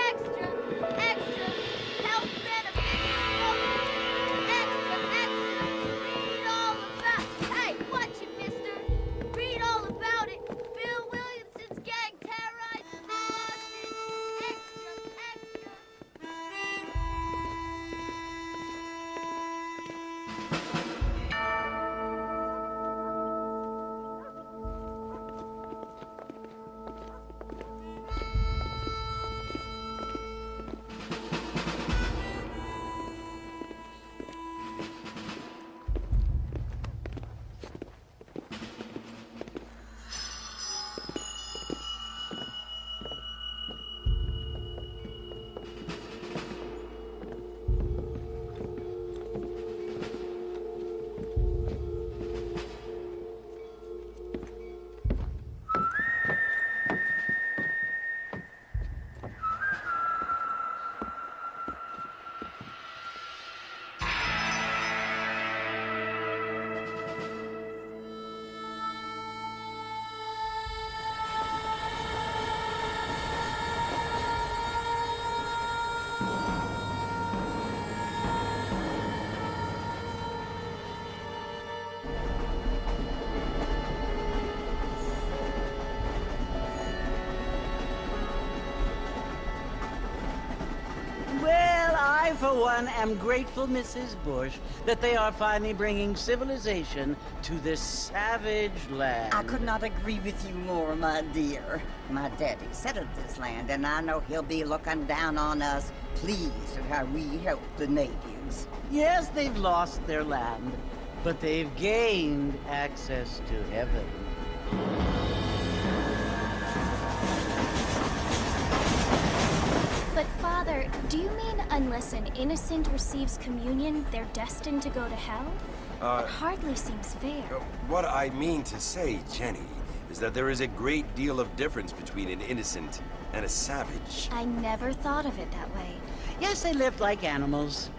Extra, extra, health benefits, extra, extra, read all about. Hey, watch it, mister. Read all about it. Bill Williamson's gang terrorized the Boston. Extra, extra. Well, I, for one, am grateful, Mrs. Bush, that they are finally bringing civilization to this savage land. I could not agree with you more, my dear. My daddy settled this land, and I know he'll be looking down on us, pleased at how we help the natives. Yes, they've lost their land, but they've gained access to heaven. But Father, do you mean unless an innocent receives communion, they're destined to go to hell? It hardly seems fair. What I mean to say, Jenny, is that there is a great deal of difference between an innocent and a savage. I never thought of it that way. Yes, they lived like animals,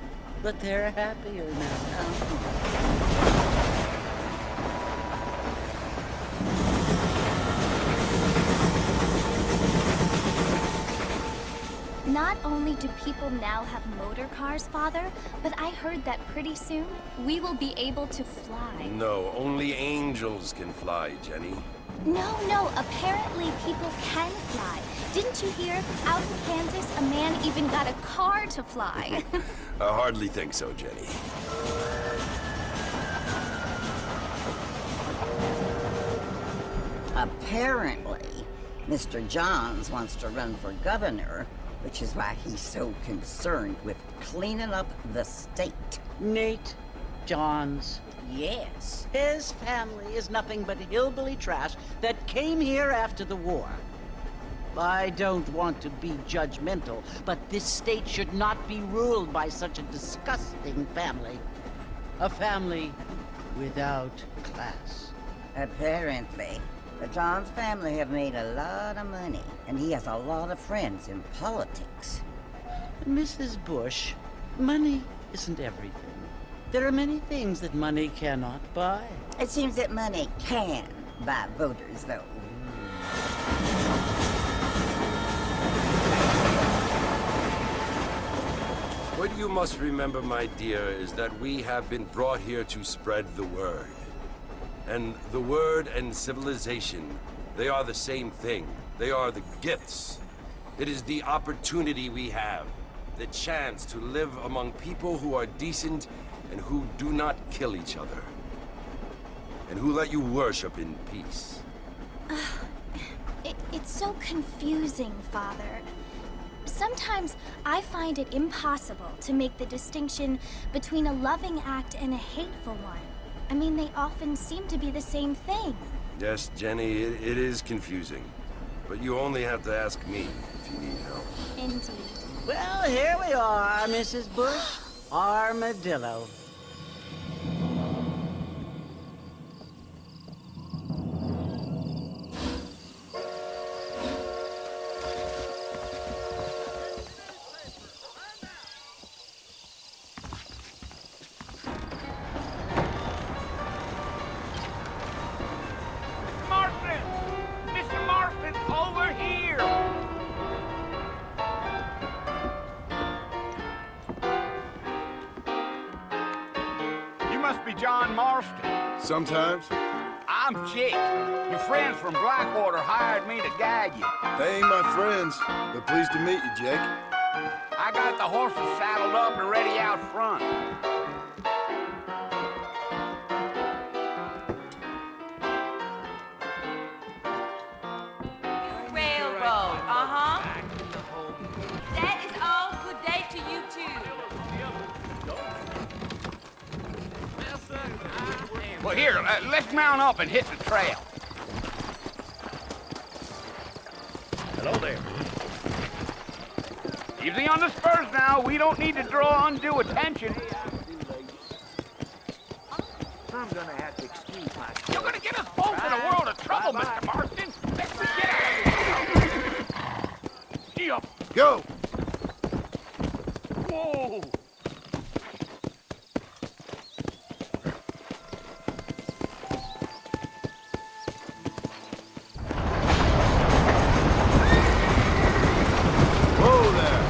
but they're happier now. Not only do people now have motor cars, Father, but I heard that pretty soon we will be able to fly. No, only angels can fly, Jenny. No, apparently people can fly. Didn't you hear? Out in Kansas, a man even got a car to fly. I hardly think so, Jenny. Apparently, Mr. Johns wants to run for governor, which is why he's so concerned with cleaning up the state. Nate Johns. Yes. His family is nothing but hillbilly trash that came here after the war. I don't want to be judgmental, but this state should not be ruled by such a disgusting family. A family without class. Apparently. The Johns family have made a lot of money, and he has a lot of friends in politics. Mrs. Bush, money isn't everything. There are many things that money cannot buy. It seems that money can buy voters, though. What you must remember, my dear, is that we have been brought here to spread the word. And the word and civilization, they are the same thing. They are the gifts. It is the opportunity we have, the chance to live among people who are decent and who do not kill each other, and who let you worship in peace. It's so confusing, Father. Sometimes I find it impossible to make the distinction between a loving act and a hateful one. I mean, they often seem to be the same thing. Yes, Jenny, it is confusing. But you only have to ask me if you need help. Indeed. Well, here we are, Mrs. Bush. Armadillo. Marston? Sometimes. I'm Jake. Your friends from Blackwater hired me to guide you. They ain't my friends, but pleased to meet you, Jake. I got the horses saddled up and ready out front. Railroad, That is all. Good day to you too. Well, here, let's mount up and hit the trail. Hello there. Easy on the spurs now. We don't need to draw undue attention. I'm gonna have to excuse myself. You're gonna get us both in a world of trouble, Mr. Marston. Let's get out of here. Gee up. Go! Whoa. Whoa there!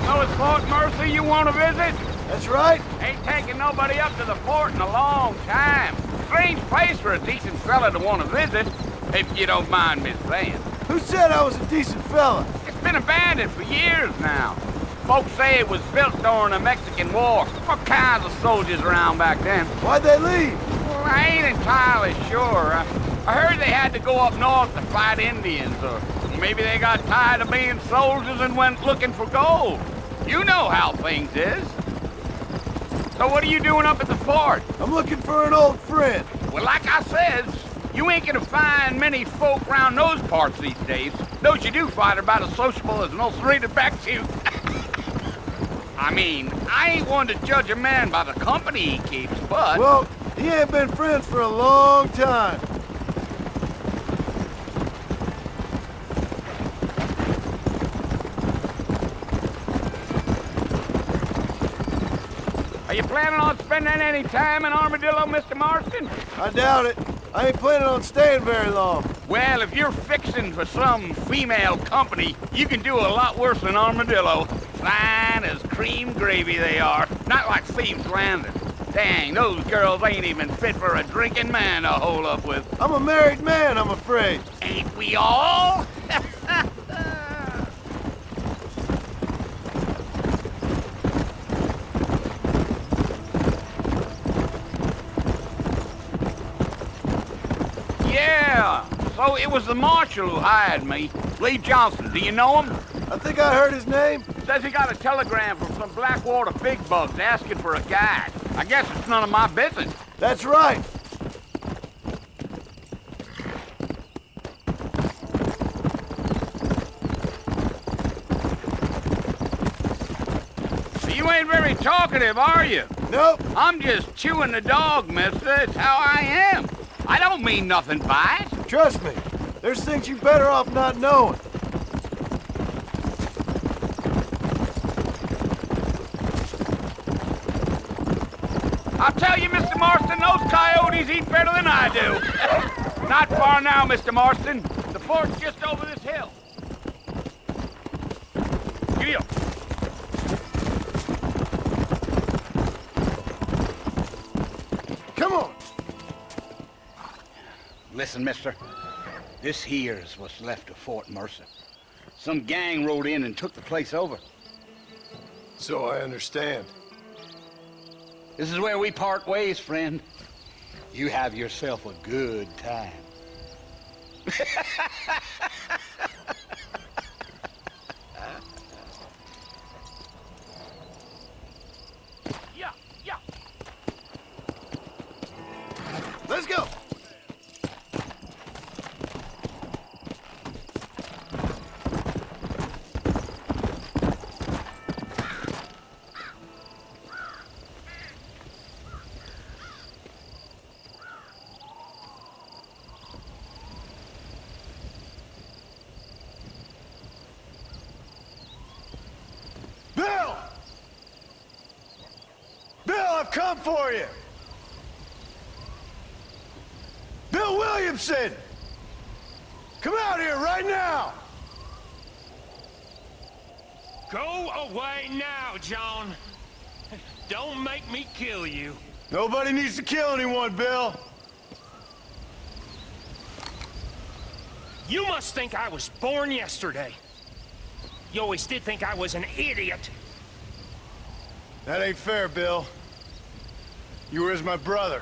So it's Fort Mercy you want to visit? That's right. Ain't taking nobody up to the fort in a long time. Strange place for a decent fella to want to visit, if you don't mind me saying. Who said I was a decent fella? It's been abandoned for years now. Folks say it was built during the Mexican War. All kinds of soldiers around back then. Why'd they leave? Well, I ain't entirely sure. I heard they had to go up north to fight Indians, or maybe they got tired of being soldiers and went looking for gold. You know how things is. So what are you doing up at the fort? I'm looking for an old friend. Well, like I says, you ain't gonna find many folk around those parts these days. Those you do find are about as sociable as an ulcerated back tooth. I mean, I ain't one to judge a man by the company he keeps, but... Well, he ain't been friends for a long time. Are you planning on spending any time in Armadillo, Mr. Marston? I doubt it. I ain't planning on staying very long. Well, if you're fixing for some female company, you can do a lot worse than Armadillo. Fine as cream gravy they are. Not like Thieves Landing. Dang, those girls ain't even fit for a drinking man to hole up with. I'm a married man, I'm afraid. Ain't we all? Yeah, so it was the marshal who hired me. Lee Johnson, do you know him? I think I heard his name. Says he got a telegram from some Blackwater big bugs asking for a guide. I guess it's none of my business. That's right. You ain't very talkative, are you? Nope. I'm just chewing the dog, mister. It's how I am. I don't mean nothing by it. Trust me. There's things you're better off not knowing. I'll tell you, Mr. Marston, those coyotes eat better than I do. Not far now, Mr. Marston. The fort's just over this hill. Giddy up. Come on. Listen, mister. This here's what's left of Fort Mercer. Some gang rode in and took the place over. So I understand. This is where we part ways, friend. You have yourself a good time. Yeah, yeah. Let's go. Bill! Bill, I've come for you! Bill Williamson! Come out here right now! Go away now, John. Don't make me kill you. Nobody needs to kill anyone, Bill. You must think I was born yesterday. You always did think I was an idiot. That ain't fair, Bill. You were as my brother.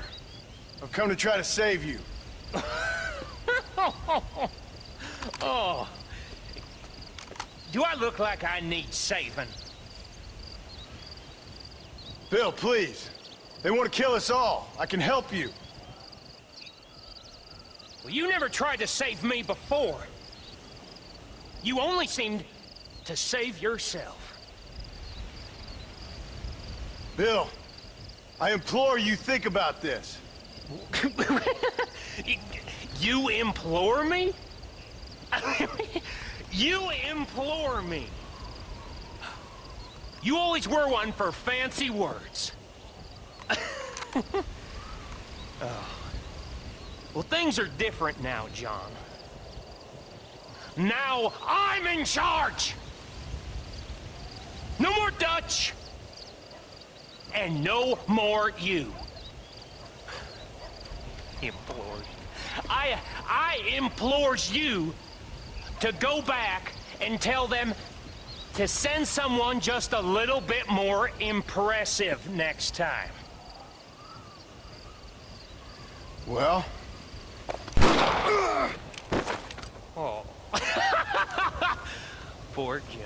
I've come to try to save you. Oh. Do I look like I need saving? Bill, please. They want to kill us all. I can help you. Well, you never tried to save me before. You only seemed to save yourself. Bill, I implore you think about this. You implore me? You implore me. You always were one for fancy words. Oh. Well, things are different now, John. Now I'm in charge! No more Dutch! And no more you. Implores. I implores you to go back and tell them to send someone just a little bit more impressive next time. Well? Oh. Poor John.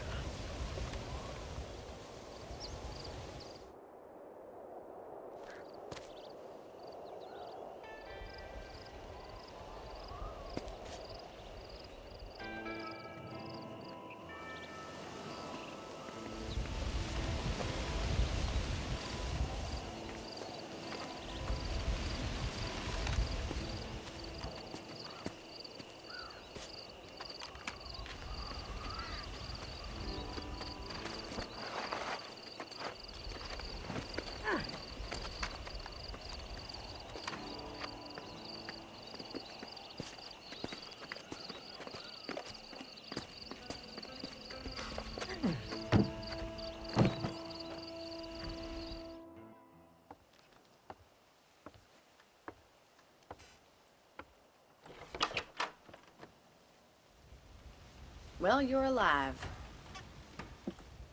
Well, you're alive.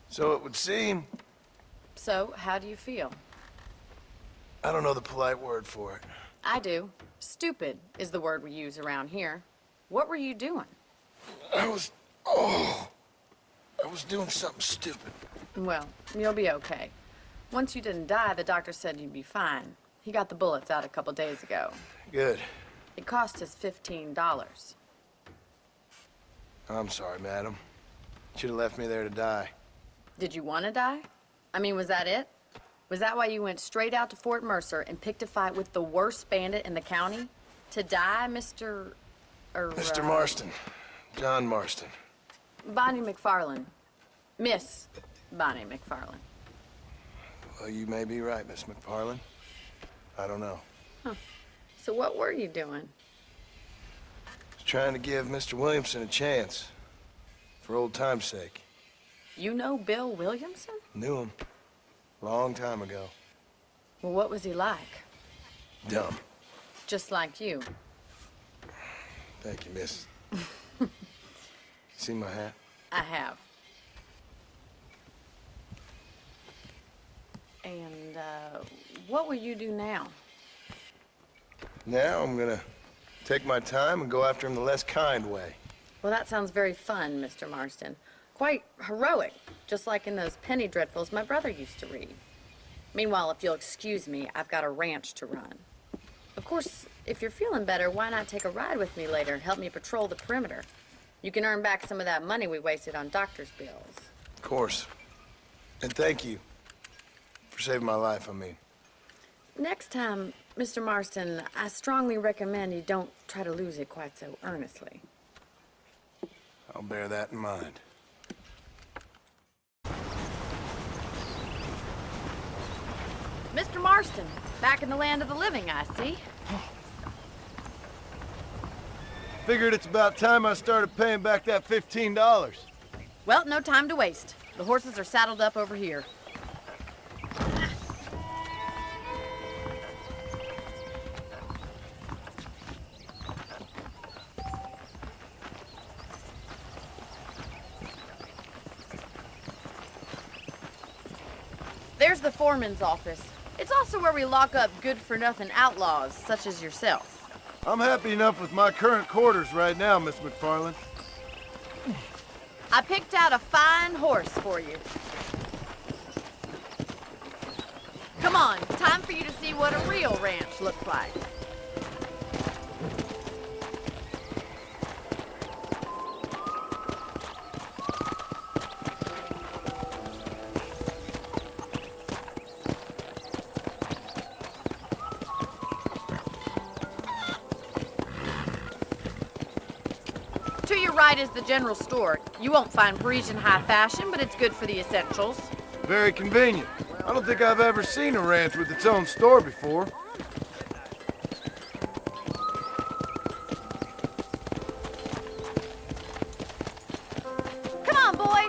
So it would seem. So, how do you feel? I don't know the polite word for it. I do. Stupid is the word we use around here. What were you doing? I was doing something stupid. Well, you'll be okay. Once you didn't die, the doctor said you'd be fine. He got the bullets out a couple days ago. Good. It cost us $15. I'm sorry, madam. Should have left me there to die. Did you want to die? I mean, was that it? Was that why you went straight out to Fort Mercer and picked a fight with the worst bandit in the county? To die, Mr. Mr. Marston. John Marston. Bonnie McFarlane. Miss Bonnie McFarlane. Well, you may be right, Miss McFarlane. I don't know. Huh. So what were you doing? Trying to give Mr. Williamson a chance. For old time's sake. You know Bill Williamson? Knew him. Long time ago. Well, what was he like? Dumb. Just like you. Thank you, miss. See my hat? I have. And, what will you do now? Now I'm gonna take my time and go after him the less kind way. Well, that sounds very fun, Mr. Marston. Quite heroic, just like in those penny dreadfuls my brother used to read. Meanwhile, if you'll excuse me, I've got a ranch to run. Of course, if you're feeling better, why not take a ride with me later and help me patrol the perimeter? You can earn back some of that money we wasted on doctor's bills. Of course. And thank you for saving my life, I mean. Next time, Mr. Marston, I strongly recommend you don't try to lose it quite so earnestly. I'll bear that in mind. Mr. Marston, back in the land of the living, I see. Figured it's about time I started paying back that $15. Well, no time to waste. The horses are saddled up over here. There's the foreman's office. It's also where we lock up good-for-nothing outlaws, such as yourself. I'm happy enough with my current quarters right now, Miss McFarland. I picked out a fine horse for you. Come on, time for you to see what a real ranch looks like. To your right is the general store. You won't find Parisian high fashion, but it's good for the essentials. Very convenient. I don't think I've ever seen a ranch with its own store before. Come on, boy.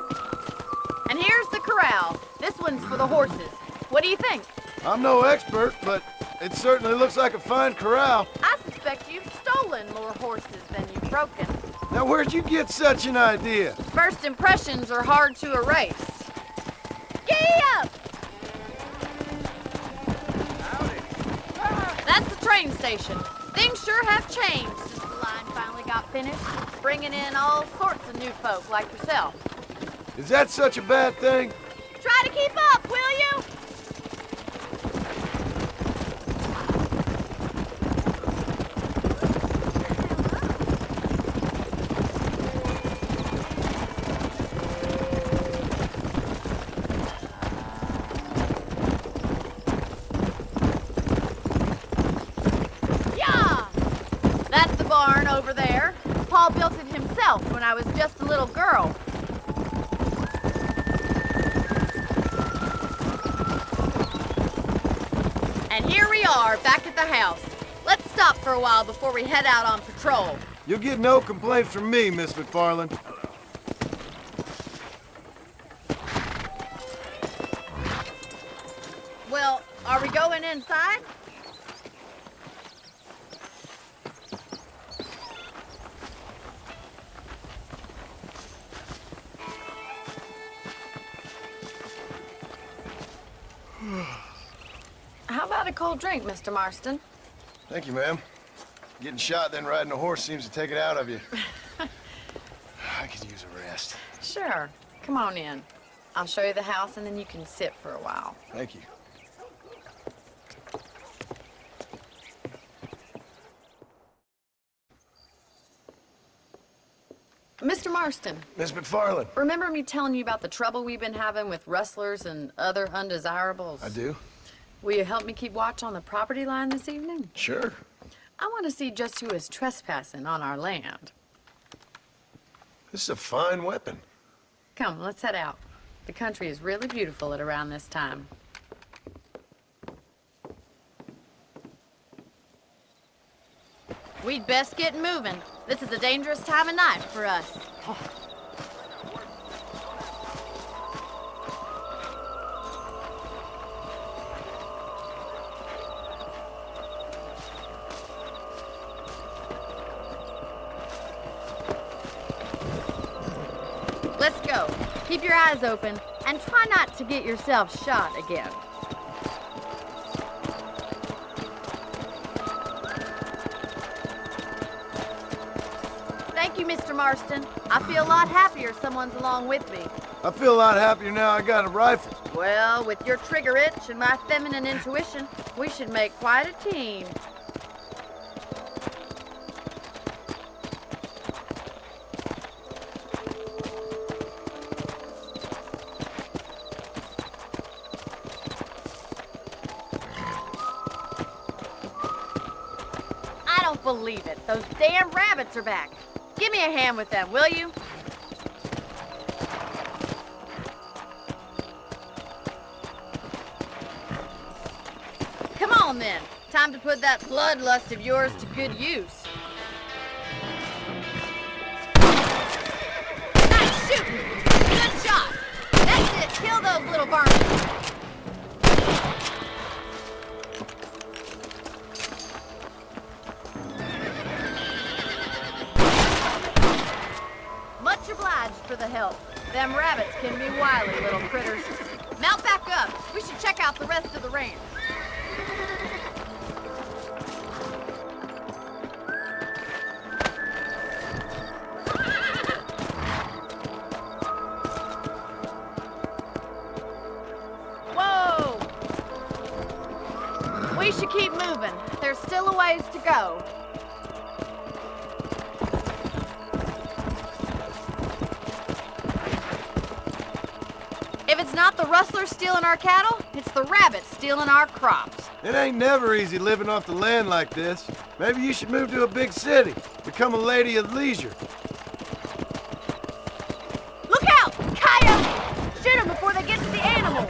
And here's the corral. This one's for the horses. What do you think? I'm no expert, but it certainly looks like a fine corral. I suspect you've stolen more horses than you've broken. Now, where'd you get such an idea? First impressions are hard to erase. Giddy up! That's the train station. Things sure have changed since the line finally got finished, bringing in all sorts of new folk like yourself. Is that such a bad thing? Try to keep up, will you? Over there. Paul built it himself when I was just a little girl. And here we are, back at the house. Let's stop for a while before we head out on patrol. You'll get no complaints from me, Miss McFarland. Well, are we going inside? How about a cold drink, Mr. Marston? Thank you, ma'am. Getting shot, then riding a horse seems to take it out of you. I could use a rest. Sure. Come on in. I'll show you the house, and then you can sit for a while. Thank you. Mr. Marston. Miss McFarland. Remember me telling you about the trouble we've been having with rustlers and other undesirables? I do. Will you help me keep watch on the property line this evening? Sure. I want to see just who is trespassing on our land. This is a fine weapon. Come, let's head out. The country is really beautiful at around this time. We'd best get moving. This is a dangerous time of night for us. Let's go. Keep your eyes open and try not to get yourself shot again. Thank you, Mr. Marston. I feel a lot happier someone's along with me. I feel a lot happier now I got a rifle. Well, with your trigger itch and my feminine intuition, we should make quite a team. I don't believe it. Those damn rabbits are back. Give me a hand with them, will you? Come on, then. Time to put that bloodlust of yours to good use. Nice shooting! Good shot! That's it! Kill those little varmints! Much obliged for the help. Them rabbits can be wily little critters. Mount back up. We should check out the rest of the ranch. Whoa! We should keep moving. There's still a ways to go. If it's not the rustlers stealing our cattle, it's the rabbits stealing our crops. It ain't never easy living off the land like this. Maybe you should move to a big city. Become a lady of leisure. Look out! Coyotes! Shoot them before they get to the animals.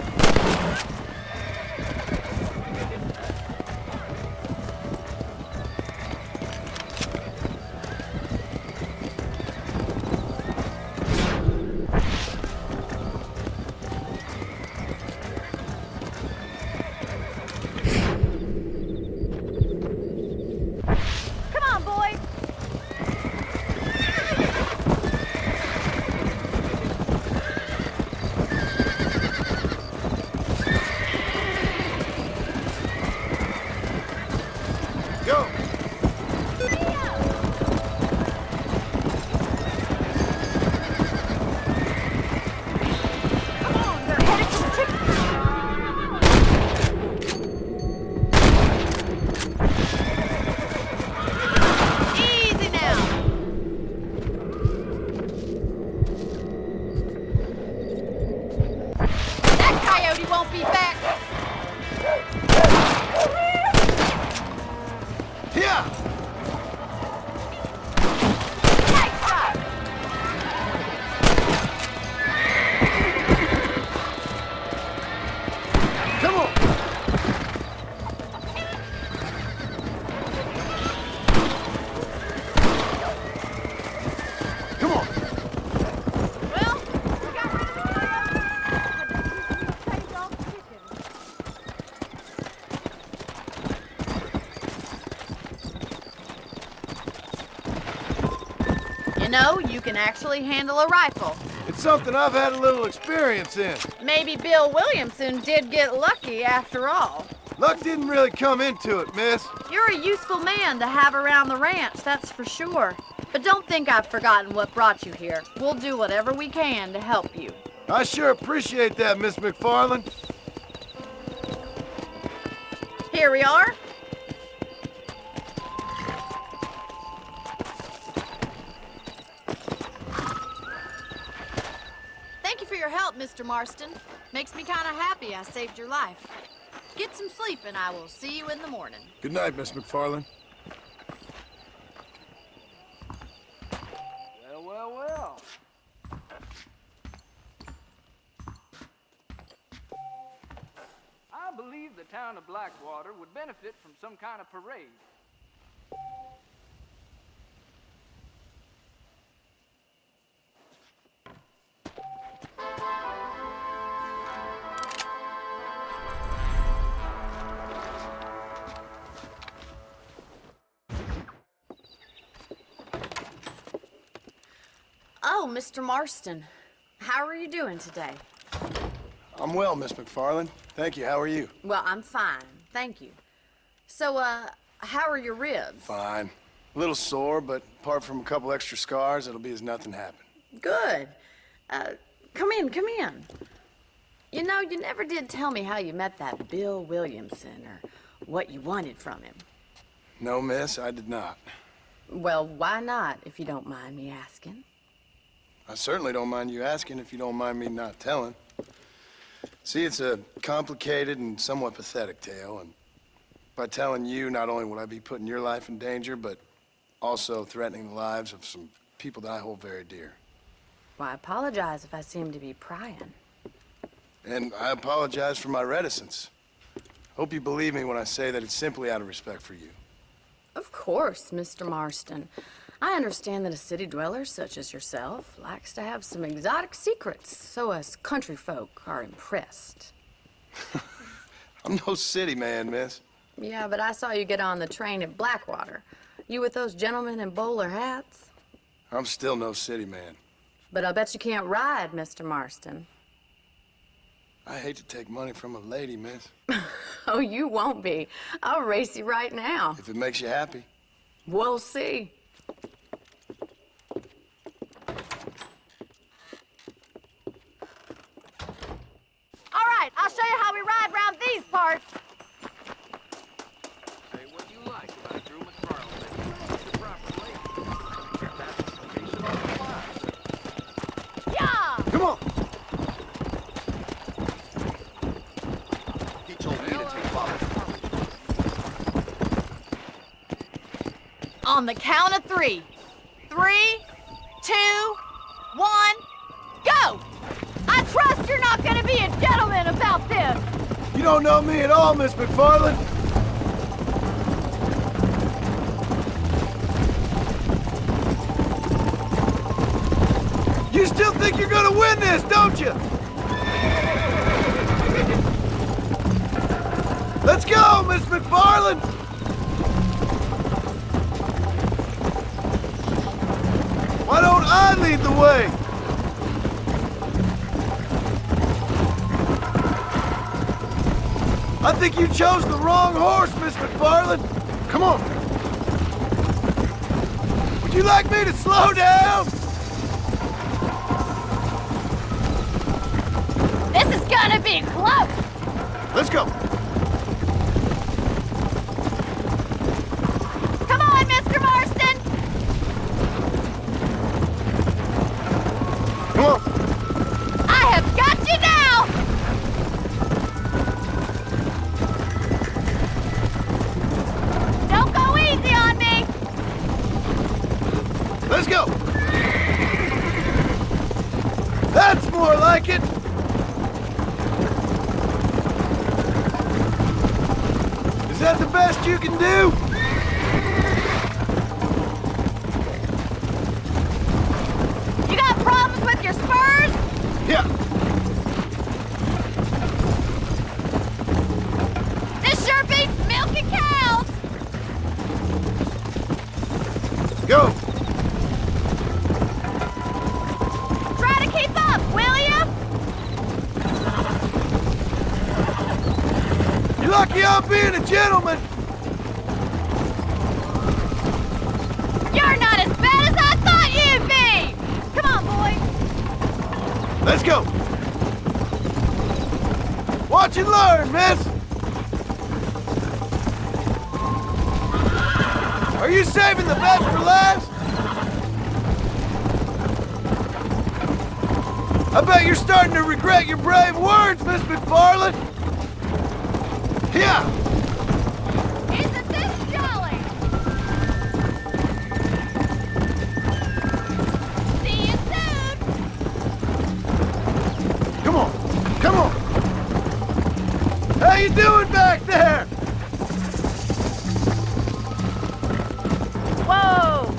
Come on, boys. Go! Come on, they're headed for the chicken. Easy now. That coyote won't be back. Here! Nice shot. Come on! Come on! Well, we got rid of the coyote. I bet you saved all the chickens. You know, you can actually handle a rifle. It's something I've had a little experience in. Maybe Bill Williamson did get lucky after all. Luck didn't really come into it, miss. You're a useful man to have around the ranch, that's for sure. But don't think I've forgotten what brought you here. We'll do whatever we can to help you. I sure appreciate that, Miss McFarland. Here we are. Thank you for your help, Mr. Marston. Makes me kind of happy I saved your life. Get some sleep and I will see you in the morning. Good night, Miss McFarland. Well, well, well. I believe the town of Blackwater would benefit from some kind of parade. Oh, Mr. Marston. How are you doing today? I'm well, Miss McFarland. Thank you. How are you? Well, I'm fine. Thank you. So, how are your ribs? Fine. A little sore, but apart from a couple extra scars, it'll be as nothing happened. Good. Come in, come in. You know, you never did tell me how you met that Bill Williamson or what you wanted from him. No, miss, I did not. Well, why not, if you don't mind me asking? I certainly don't mind you asking if you don't mind me not telling. See, it's a complicated and somewhat pathetic tale, and by telling you, not only will I be putting your life in danger, but also threatening the lives of some people that I hold very dear. Well, I apologize if I seem to be prying. And I apologize for my reticence. Hope you believe me when I say that it's simply out of respect for you. Of course, Mr. Marston. I understand that a city dweller such as yourself likes to have some exotic secrets, so us country folk are impressed. I'm no city man, miss. Yeah, but I saw you get on the train at Blackwater. You with those gentlemen in bowler hats? I'm still no city man. But I'll bet you can't ride, Mr. Marston. I hate to take money from a lady, miss. Oh, you won't be. I'll race you right now. If it makes you happy. We'll see. All right, I'll show you how we ride around these parts. Say what you like about Drew McFarland, but you ain't the proper lady. That's the case of the class. Yeah! Come on! He told me to take father's On the count of 3. 3, 2, 1, go! I trust you're not gonna be a gentleman about this! You don't know me at all, Miss McFarland. You still think you're gonna win this, don't you? Let's go, Miss McFarland! Why don't I lead the way? I think you chose the wrong horse, Miss McFarland. Come on. Would you like me to slow down? This is gonna be close! Let's go. Come on, Mr. Marston! Come on. I have got you now! Don't go easy on me! Let's go. That's more like it. Is that the best you can do? You got problems with your spurs? Yeah. This sure beats milking cows! Go. Try to keep up, will you? You're lucky I'm being a gentleman. You're not as bad as I thought you'd be! Come on, boy! Let's go. Watch and learn, miss. Are you saving the best for last? I bet you're starting to regret your brave words, Miss McFarland. Yeah. Isn't this jolly? See you soon! Come on. Come on. How you doing back there? Whoa!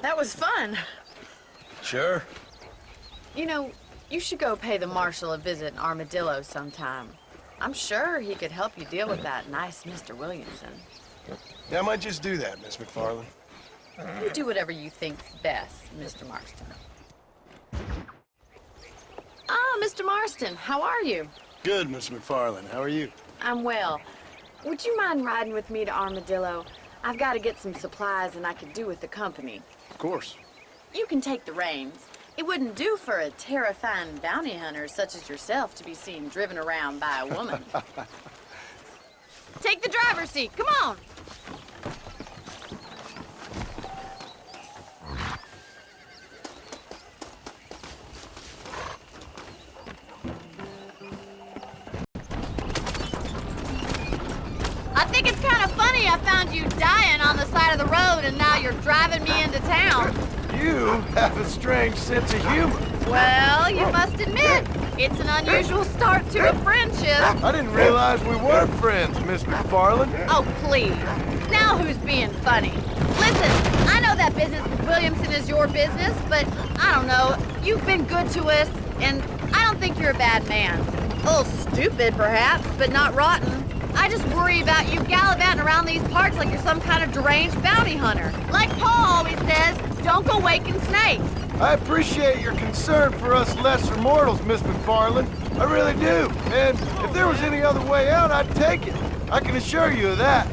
That was fun. Sure. You know, you should go pay the marshal a visit in Armadillo sometime. I'm sure he could help you deal with that nice Mr. Williamson. Yeah, I might just do that, Miss McFarland. You do whatever you think's best, Mr. Marston. Ah, Mr. Marston, how are you? Good, Miss McFarland. How are you? I'm well. Would you mind riding with me to Armadillo? I've got to get some supplies and I could do with the company. Of course. You can take the reins. It wouldn't do for a terrifying bounty hunter such as yourself to be seen driven around by a woman. Take the driver's seat, come on! I think it's kind of funny I found you dying on the side of the road and now you're driving me into town. You have a strange sense of humor. Well, you must admit, it's an unusual start to a friendship. I didn't realize we were friends, Miss McFarland. Oh, please. Now who's being funny? Listen, I know that business with Williamson is your business, but I don't know. You've been good to us, and I don't think you're a bad man. A little stupid, perhaps, but not rotten. I just worry about you gallivanting around these parts like you're some kind of deranged bounty hunter. Like Paul always says, don't go waking snakes. I appreciate your concern for us lesser mortals, Miss McFarland. I really do. And if there was any other way out, I'd take it. I can assure you of that.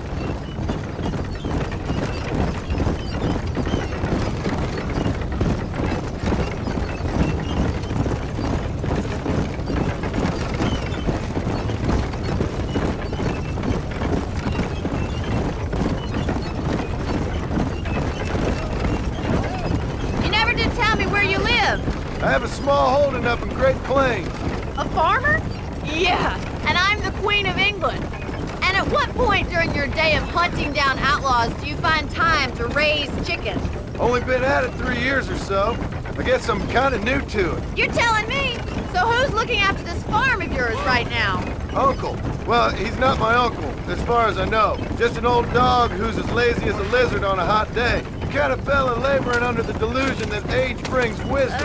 I have a small holding up in Great Plains. A farmer? Yeah, and I'm the Queen of England. And at what point during your day of hunting down outlaws do you find time to raise chickens? Only been at it 3 years or so. I guess I'm kind of new to it. You're telling me? So who's looking after this farm of yours right now? Uncle. Well, he's not my uncle, as far as I know. Just an old dog who's as lazy as a lizard on a hot day. Kind of fella laboring under the delusion that age brings wisdom.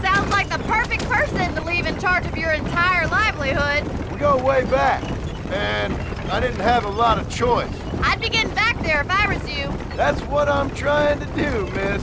Sounds like the perfect person to leave in charge of your entire livelihood. We go way back, and I didn't have a lot of choice. I'd be getting back there if I was you. That's what I'm trying to do, miss.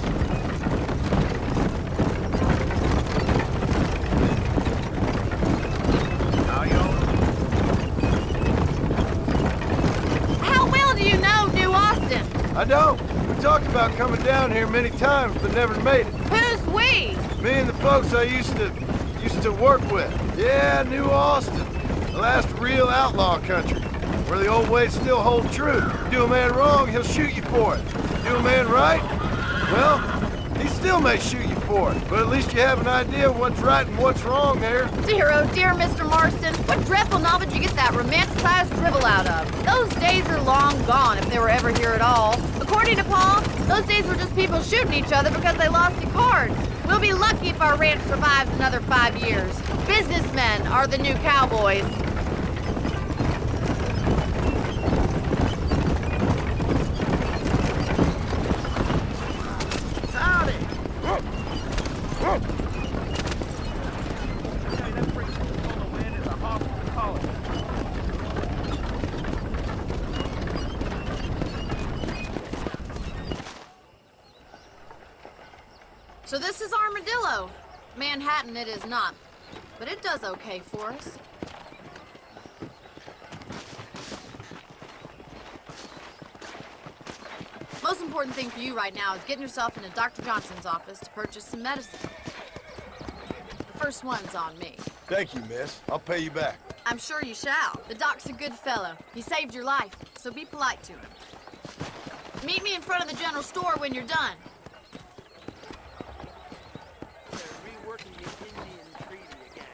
How well do you know New Austin? I don't. We talked about coming down here many times, but never made it. Who's we? Me and the folks I used to work with. Yeah, New Austin. The last real outlaw country, where the old ways still hold true. Do a man wrong, he'll shoot you for it. Do a man right, well, he still may shoot you for it. But at least you have an idea of what's right and what's wrong there. Dear, oh dear, Mr. Marston. What dreadful novel did you get that romanticized drivel out of? Those days are long gone, if they were ever here at all. According to Paul, those days were just people shooting each other because they lost at cards. We'll be lucky if our ranch survives another 5 years. Businessmen are the new cowboys. Howdy! So this is Armadillo. Manhattan it is not, but it does okay for us. Most important thing for you right now is getting yourself into Dr. Johnson's office to purchase some medicine. The first one's on me. Thank you, miss. I'll pay you back. I'm sure you shall. The doc's a good fellow. He saved your life, so be polite to him. Meet me in front of the general store when you're done. Reworking the Indian Treaty again.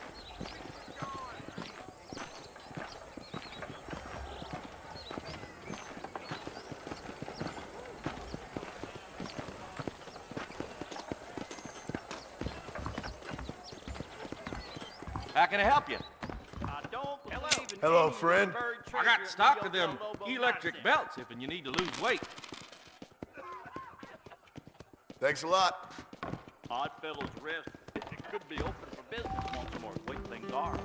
How can I help you? I don't believe in Hello, any friend. bird I got treasure stock in of them Lobo electric nonsense. belts if you need to lose weight. Thanks a lot. Odd Fellow's Rest. It could be open for business once more, the way things are.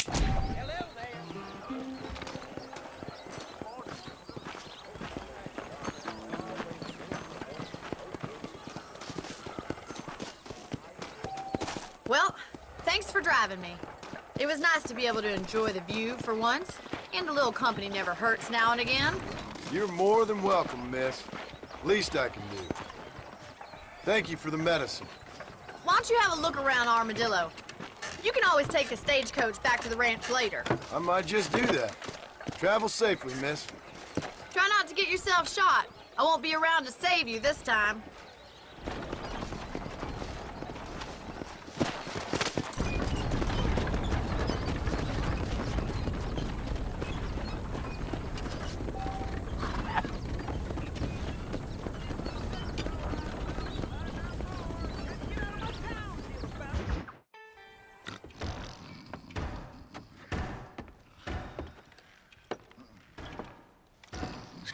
Hello there. Well, thanks for driving me. It was nice to be able to enjoy the view for once, and a little company never hurts now and again. You're more than welcome, miss. Least I can do. Thank you for the medicine. Why don't you have a look around Armadillo? You can always take a stagecoach back to the ranch later. I might just do that. Travel safely, miss. Try not to get yourself shot. I won't be around to save you this time.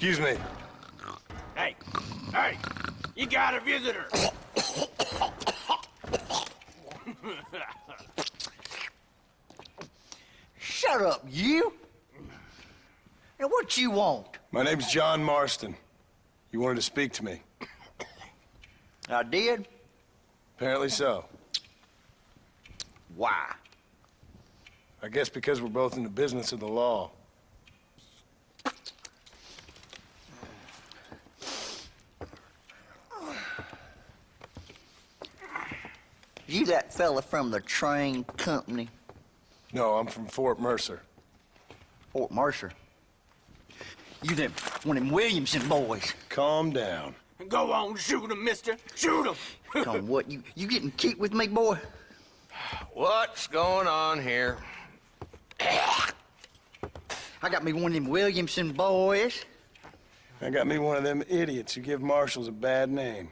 Excuse me. Hey, you got a visitor. Shut up, you! And what you want? My name's John Marston. You wanted to speak to me. I did? Apparently so. Why? I guess because we're both in the business of the law. You that fella from the train company? No, I'm from Fort Mercer. Fort Mercer? You them, one of them Williamson boys. Calm down. Go on, shoot him, mister. Shoot him. Come, what, you getting keep with me, boy? What's going on here? I got me one of them Williamson boys. I got me one of them idiots who give marshals a bad name.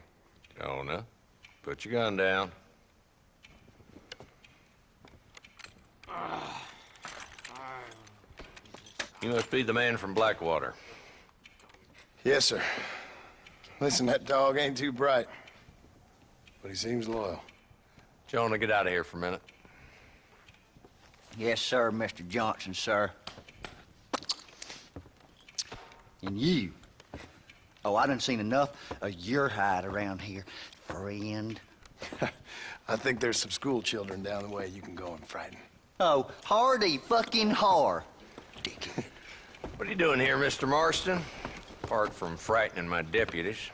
Jonah, put your gun down. You must be the man from Blackwater. Yes, sir. Listen, that dog ain't too bright, but he seems loyal. Jonah, get out of here for a minute. Yes, sir, Mr. Johnson, sir. And you. Oh, I done seen enough of your hide around here, friend. I think there's some school children down the way you can go and frighten. Oh, hardy fucking har. What are you doing here, Mr. Marston? Apart from frightening my deputies.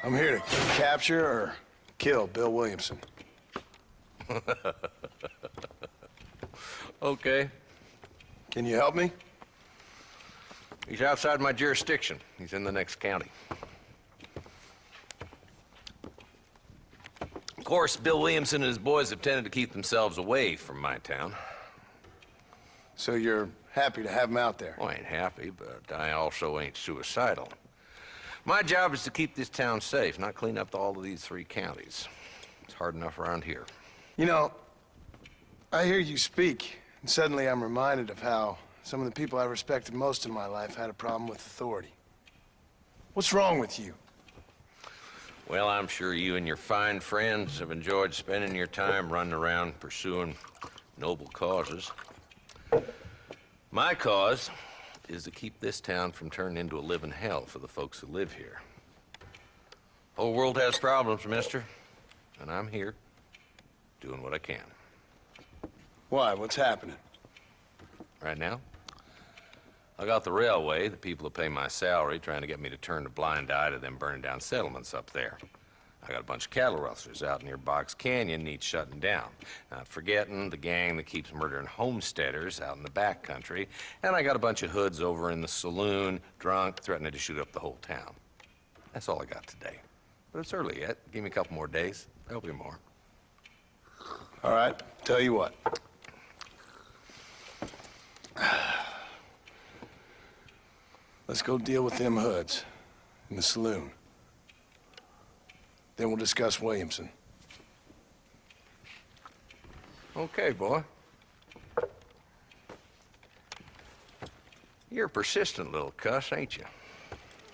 I'm here to capture or kill Bill Williamson. Okay. Can you help me? He's outside my jurisdiction. He's in the next county. Of course, Bill Williamson and his boys have tended to keep themselves away from my town. So you're happy to have him out there? Well, I ain't happy, but I also ain't suicidal. My job is to keep this town safe, not clean up all of these 3 counties. It's hard enough around here. You know, I hear you speak, and suddenly I'm reminded of how some of the people I respected most in my life had a problem with authority. What's wrong with you? Well, I'm sure you and your fine friends have enjoyed spending your time running around pursuing noble causes. My cause is to keep this town from turning into a living hell for the folks who live here. Whole world has problems, mister, and I'm here doing what I can. Why? What's happening? Right now, I got the railway, the people who pay my salary, trying to get me to turn a blind eye to them burning down settlements up there. I got a bunch of cattle rustlers out near Box Canyon needs shutting down. Not forgetting the gang that keeps murdering homesteaders out in the back country. And I got a bunch of hoods over in the saloon, drunk, threatening to shoot up the whole town. That's all I got today. But it's early yet. Give me a couple more days. There'll be more. All right, tell you what. Let's go deal with them hoods in the saloon. Then we'll discuss Williamson. Okay, boy. You're a persistent little cuss, ain't you?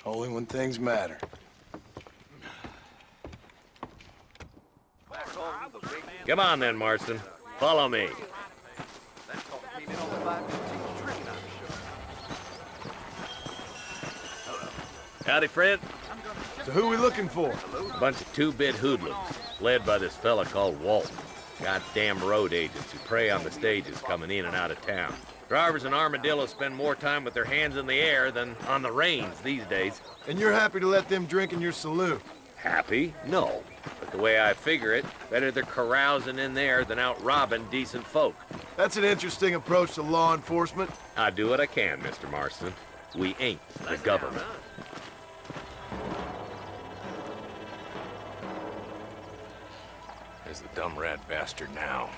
Only when things matter. Come on then, Marston. Follow me. Howdy, Fred. So who are we looking for? A bunch of 2-bit hoodlums, led by this fella called Walton. Goddamn road agents who prey on the stages coming in and out of town. Drivers and armadillos spend more time with their hands in the air than on the reins these days. And you're happy to let them drink in your saloon? Happy? No. But the way I figure it, better they're carousing in there than out robbing decent folk. That's an interesting approach to law enforcement. I do what I can, Mr. Marston. We ain't the government. There's the dumb rat bastard now.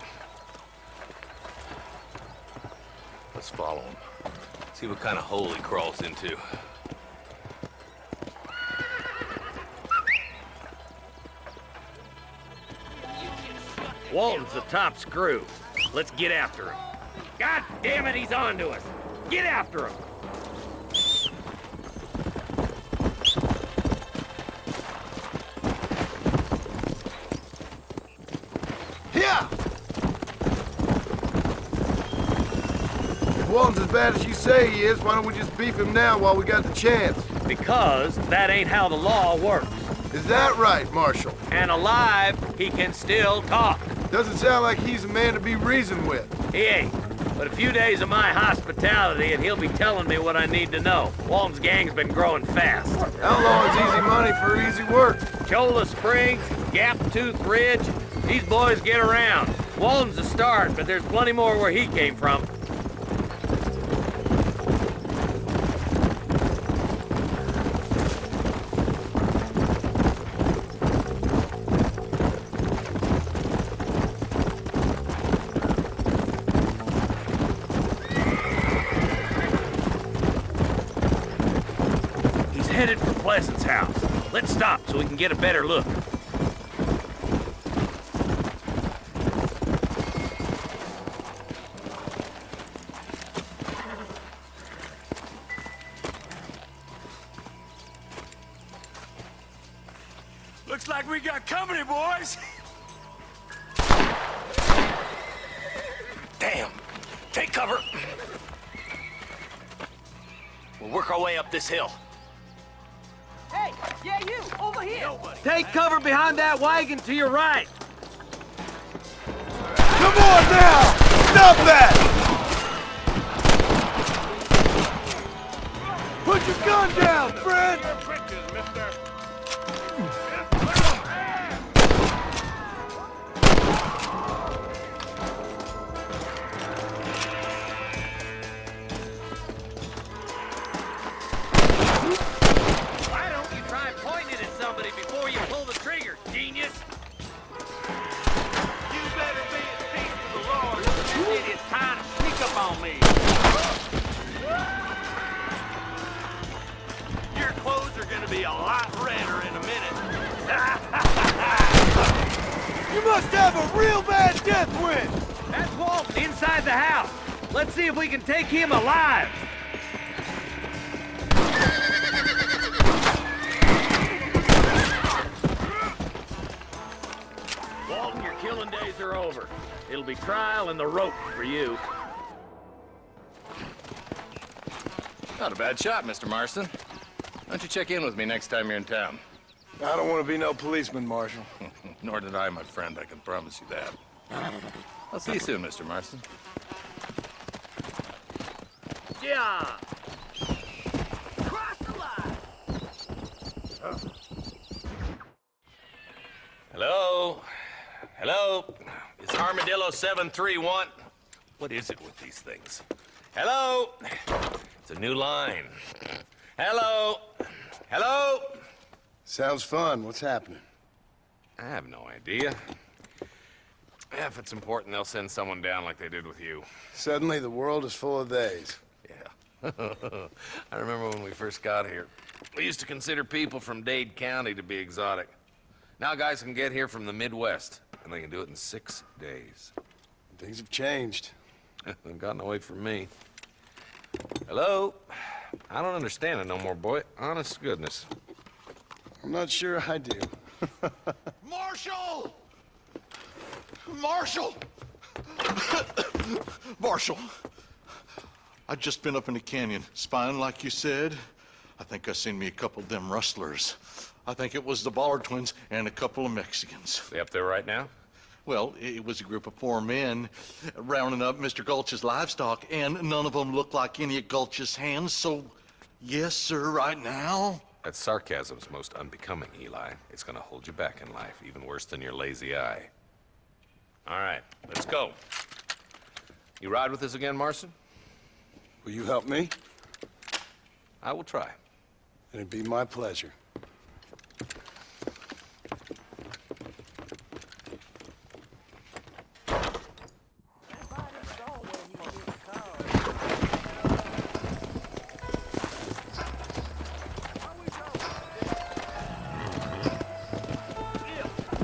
Let's follow him. See what kind of hole he crawls into. Walton's the top screw. Let's get after him. God damn it, he's on to us. Get after him. Walton's as bad as you say he is, why don't we just beef him now while we got the chance? Because that ain't how the law works. Is that right, Marshal? And alive, he can still talk. Doesn't sound like he's a man to be reasoned with. He ain't. But a few days of my hospitality and he'll be telling me what I need to know. Walton's gang's been growing fast. Outlawing's easy money for easy work. Cholla Springs, Gap Tooth Ridge, these boys get around. Walton's a start, but there's plenty more where he came from. Headed for Pleasant's house. Let's stop so we can get a better look. Looks like we got company, boys. Damn. Take cover. We'll work our way up this hill. Hey, yeah, you, over here. Take cover behind that wagon to your right. Come on now! Stop that! Put your gun down, friend! Before you pull the trigger, genius! You better be at peace with the Lord. This idiot's trying to sneak up on me. Your clothes are gonna be a lot redder in a minute. You must have a real bad death wind! That's Walton inside the house. Let's see if we can take him alive. Walton, your killing days are over. It'll be trial and the rope for you. Not a bad shot, Mr. Marston. Why don't you check in with me next time you're in town? I don't want to be no policeman, Marshal. Nor did I, my friend. I can promise you that. I'll see you soon, Mr. Marston. Yeah. Cross the line. Hello? Hello? It's Armadillo 731. What is it with these things? Hello? It's a new line. Hello? Hello? Sounds fun. What's happening? I have no idea. Yeah, if it's important, they'll send someone down like they did with you. Suddenly, the world is full of days. Yeah. I remember when we first got here. We used to consider people from Dade County to be exotic. Now guys can get here from the Midwest, and they can do it in 6 days. Things have changed. They've gotten away from me. Hello? I don't understand it no more, boy. Honest to goodness. I'm not sure I do. Marshal! Marshal! Marshal! I've just been up in the canyon, spying like you said. I think I seen me a couple of them rustlers. I think it was the Ballard twins and a couple of Mexicans. They up there right now? Well, it was a group of 4 men rounding up Mr. Gulch's livestock, and none of them looked like any of Gulch's hands, so yes, sir, right now. That sarcasm's most unbecoming, Eli. It's gonna hold you back in life, even worse than your lazy eye. All right, let's go. You ride with us again, Marston? Will you help me? I will try. It'd be my pleasure.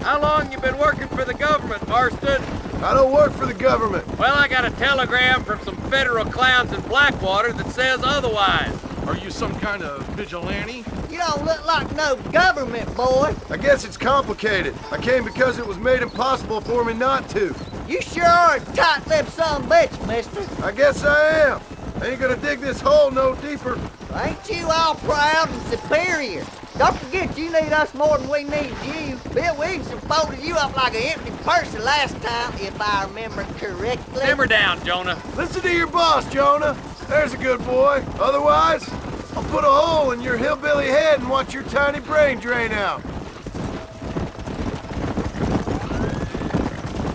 How long you been working for the government, Marston? I don't work for the government. Well, I got a telegram from some federal clowns in Blackwater that says otherwise. Are you some kind of vigilante? You don't look like no government, boy. I guess it's complicated. I came because it was made impossible for me not to. You sure are a tight-lipped son of a bitch, mister. I guess I am. Ain't gonna dig this hole no deeper. Ain't you all proud and superior? Don't forget you need us more than we need you. Bill Williamson folded you up like an empty person last time, if I remember correctly. Simmer down, Jonah. Listen to your boss, Jonah. There's a good boy. Otherwise, I'll put a hole in your hillbilly head and watch your tiny brain drain out.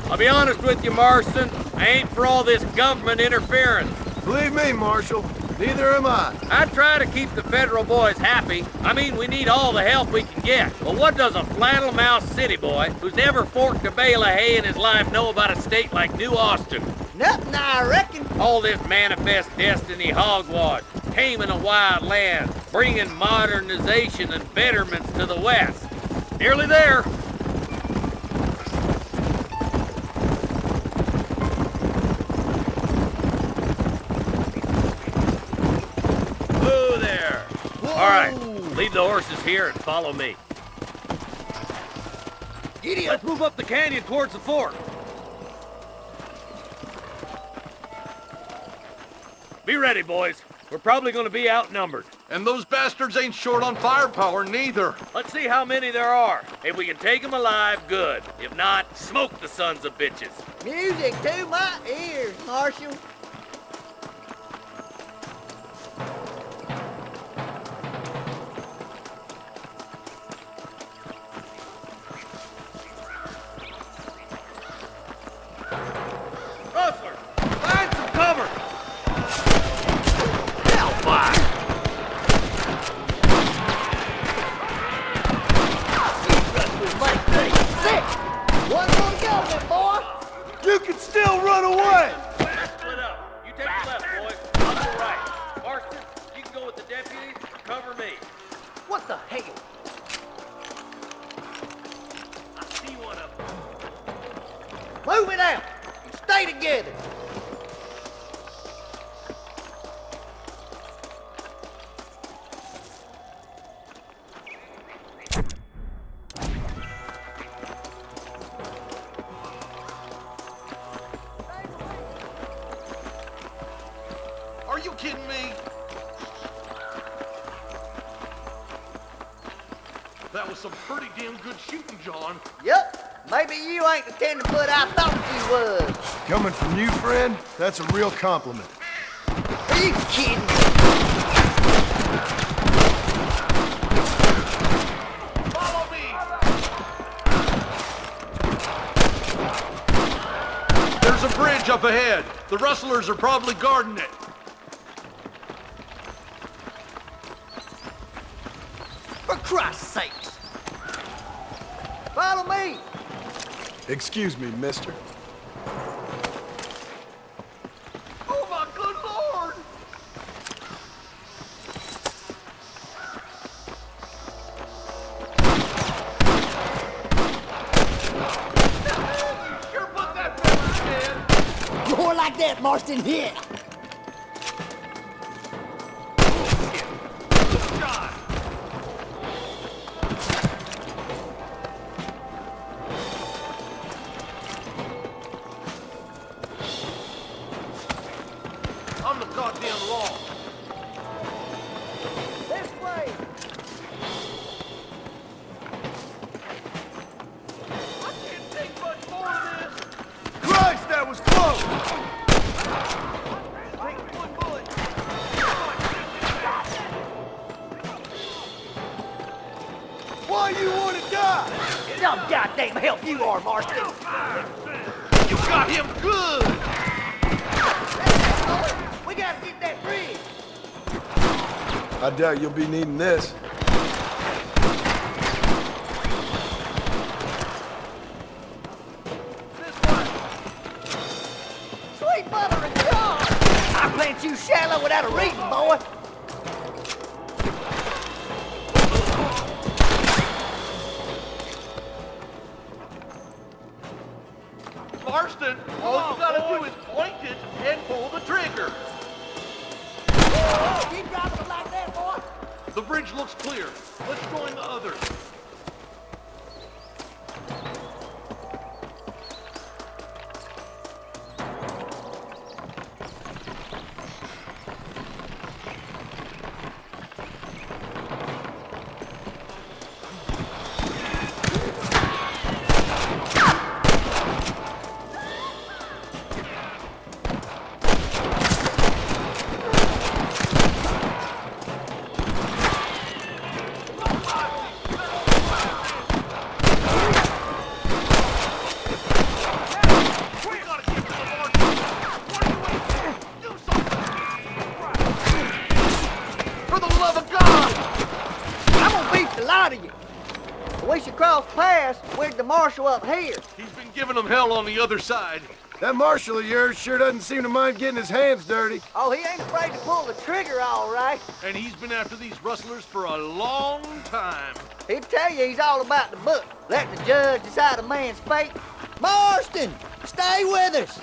I'll be honest with you, Marston. I ain't for all this government interference. Believe me, Marshal, neither am I. I try to keep the federal boys happy. I mean, we need all the help we can get. But what does a flannel-mouthed city boy who's never forked a bale of hay in his life know about a state like New Austin? Nothing, I reckon. All this manifest destiny hogwash, taming a wild land, bringing modernization and betterments to the West. Nearly there. All right, leave the horses here and follow me. Giddy Let's move up the canyon towards the fort. Be ready, boys. We're probably going to be outnumbered. And those bastards ain't short on firepower, neither. Let's see how many there are. If we can take them alive, good. If not, smoke the sons of bitches. Music to my ears, Marshal. Rustler, find some cover. Hellfire! One more to go, then, boy. You can still run away. Let's split up. You take the left, boys. I'll go right. Marston, you can go with the deputies. Cover me. What the hell? I see one of them. Move it out and stay together. Are you kidding me? That was some pretty damn good shooting, John. Yep. Maybe you ain't the tenderfoot I thought you was. Coming from you, friend, that's a real compliment. Are you kidding me? Follow me! There's a bridge up ahead. The rustlers are probably guarding it. For Christ's sakes. Follow me. Excuse me, mister. Oh my good lord! You sure put that pepper in. More like that, Marston, here. Shot! I'm the goddamn law. This way. I can't take much more of this. Christ, that was close! Take one bullet. Why you want to die? Some goddamn help you are, Marston. You got him good. We gotta get that bridge. I doubt you'll be needing this. Sweet mother and God! I plant you shallow without a reason, boy. Marston, all you gotta do is point it and pull the trigger. Keep dropping it like that, boy. The bridge looks clear. Let's join the others. We should cross paths with the marshal up here. He's been giving them hell on the other side. That marshal of yours sure doesn't seem to mind getting his hands dirty. Oh, he ain't afraid to pull the trigger, all right. And he's been after these rustlers for a long time. He'll tell you he's all about the book. Let the judge decide a man's fate. Marston, stay with us.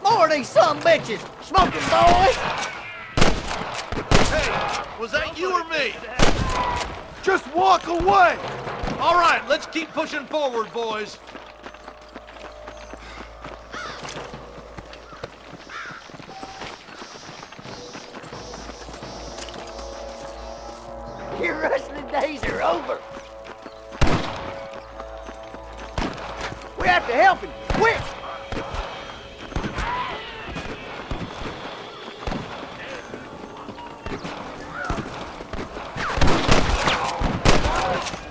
More of these sumbitches. Smoking boys. Hey, was that you or me? Just walk away. All right, let's keep pushing forward, boys. Your rustling days are over. We have to help him, quick!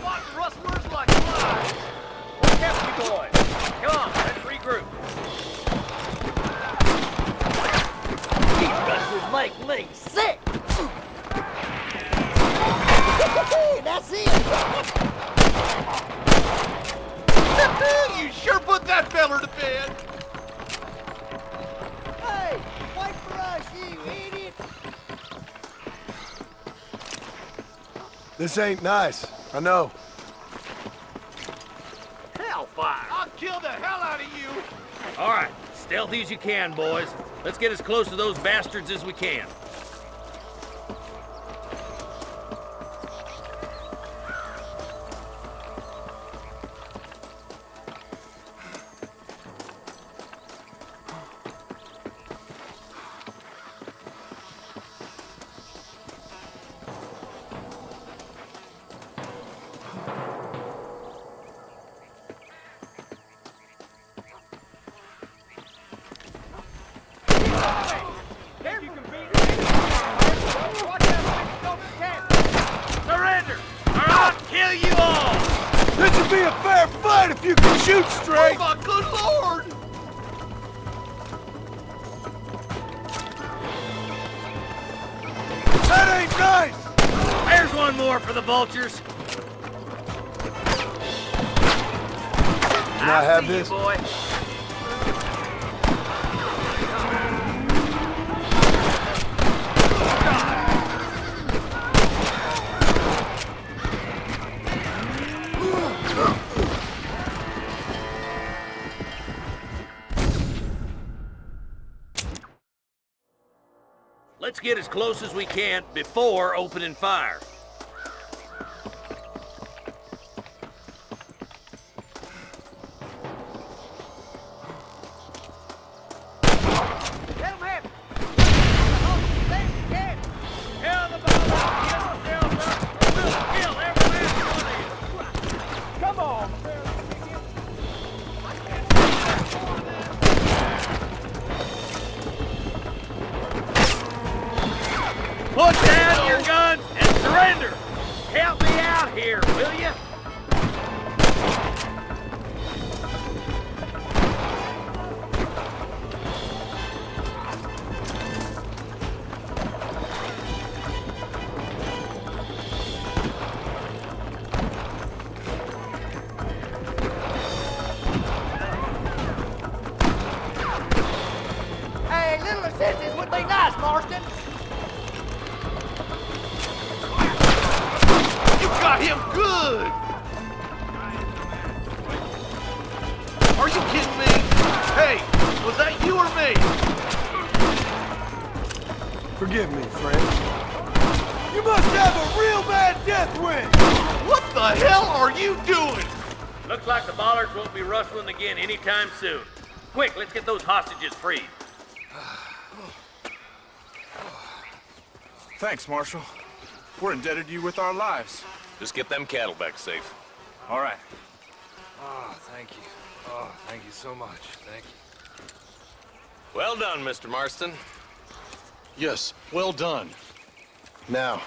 What rustlers like flies? What's happening, you boys? Come on, let's regroup. These rustlers make me sick! That's it! You sure put that feller to bed. Hey, wait for us, you idiot! This ain't nice, I know. Hellfire! I'll kill the hell out of you. All right, stealthy as you can, boys. Let's get as close to those bastards as we can. Surrender, or I'll kill you all! This should be a fair fight if you can shoot straight. Oh, my good lord! That ain't nice. There's one more for the vultures. Can I have this? Boy. Let's get as close as we can before opening fire. Let him have it! Tell the ball out, get yourselves up, or we'll kill every last one of you. Come on, Put down your guns and surrender! Help me out here, will you? Hey, little assistance would be nice, Marston. You got him good! Are you kidding me? Hey, was that you or me? Forgive me, friend. You must have a real bad death wish. What the hell are you doing? Looks like the bollards won't be rustling again anytime soon. Quick, let's get those hostages freed. Thanks, Marshal. We're indebted to you with our lives. Just get them cattle back safe. All right. Oh, thank you. Oh, thank you so much. Thank you. Well done, Mr. Marston. Yes, well done. Now,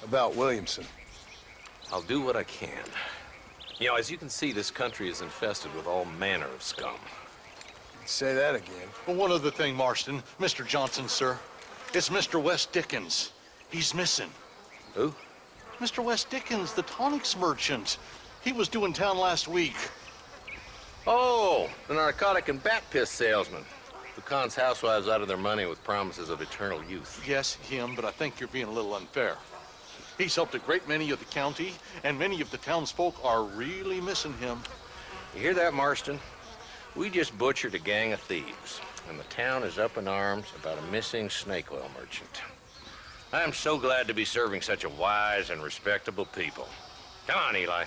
about Williamson. I'll do what I can. You know, as you can see, this country is infested with all manner of scum. Say that again. Well, one other thing, Marston. Mr. Johnson, sir. It's Mr. West Dickens. He's missing. Who? Mr. West Dickens, the tonics merchant. He was due in town last week. Oh, the narcotic and bat piss salesman. Who cons housewives out of their money with promises of eternal youth. Yes, him, but I think you're being a little unfair. He's helped a great many of the county, and many of the townsfolk are really missing him. You hear that, Marston? We just butchered a gang of thieves, and the town is up in arms about a missing snake oil merchant. I am so glad to be serving such a wise and respectable people. Come on, Eli.